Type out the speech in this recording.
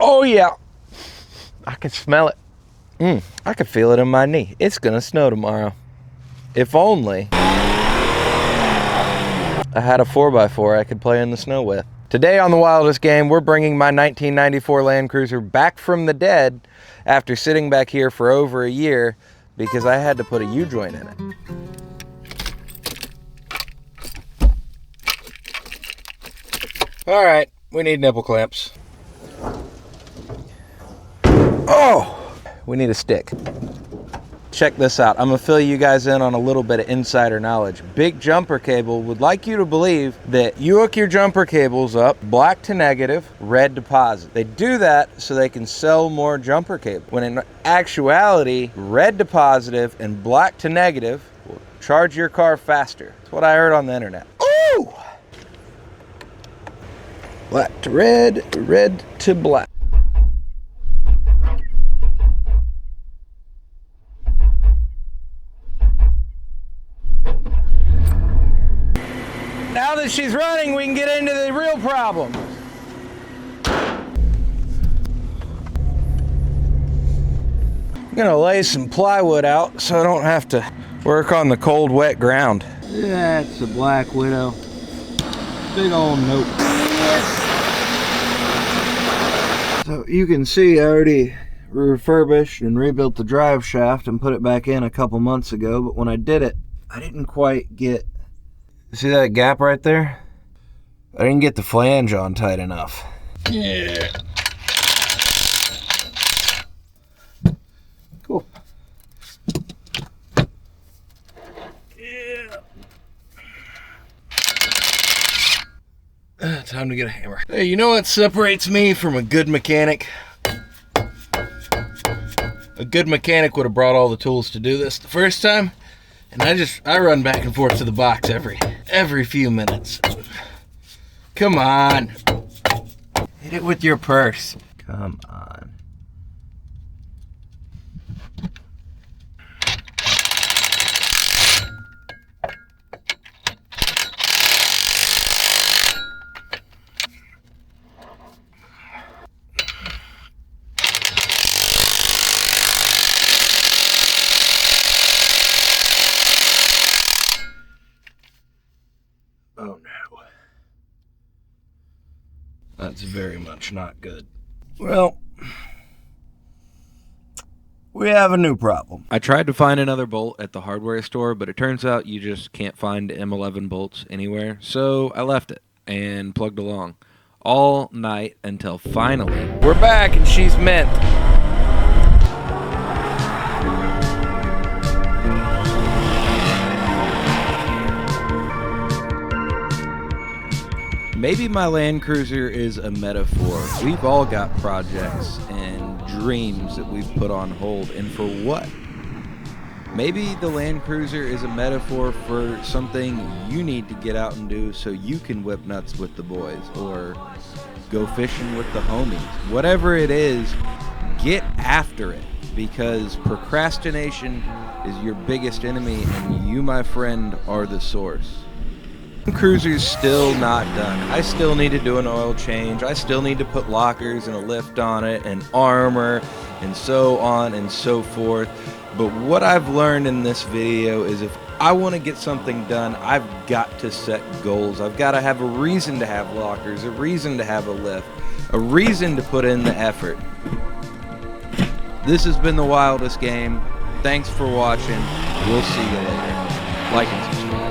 Oh yeah, I can smell it. I can feel it in my knee. It's gonna snow tomorrow. If only I had a 4x4 I could play in the snow with. Today on the Wildest Game, we're bringing my 1994 Land Cruiser back from the dead after sitting back here for over a year because I had to put a U-joint in it. All right, we need nipple clamps. Oh, we need a stick. Check this out. I'm gonna fill you guys in on a little bit of insider knowledge. Big Jumper Cable would like you to believe that you hook your jumper cables up black to negative, red to positive. They do that so they can sell more jumper cable, when in actuality, red to positive and black to negative will charge your car faster. That's what I heard on the internet. Ooh! Black to red to black. Now that she's running, we can get into the real problem. I'm gonna lay some plywood out so I don't have to work on the cold, wet ground. That's a Black Widow. Big old note. So you can see I already refurbished and rebuilt the drive shaft and put it back in a couple months ago, but when I did it, I didn't quite get... See that gap right there? I didn't get the flange on tight enough. Yeah. Cool. Yeah. Time to get a hammer. Hey, you know what separates me from a good mechanic? A good mechanic would have brought all the tools to do this the first time. And I run back and forth to the box every few minutes. Come on. Hit it with your purse. Come on. Oh no. That's very much not good. Well, we have a new problem. I tried to find another bolt at the hardware store, but it turns out you just can't find M11 bolts anywhere. So I left it and plugged along all night until finally We're back and she's mint. maybe my Land Cruiser is a metaphor. We've all got projects and dreams that we've put on hold, and for what? Maybe the Land Cruiser is a metaphor for something you need to get out and do so you can whip nuts with the boys or go fishing with the homies. Whatever it is, get after it, because procrastination is your biggest enemy, and you, my friend, are the source. The Cruiser's still not done. I still need to do an oil change. I still need to put lockers and a lift on it and armor and so on and so forth. But what I've learned in this video is if I want to get something done, I've got to set goals. I've got to have a reason to have lockers, a reason to have a lift, a reason to put in the effort. This has been the Wildest Game. Thanks for watching. We'll see you later. Like and subscribe.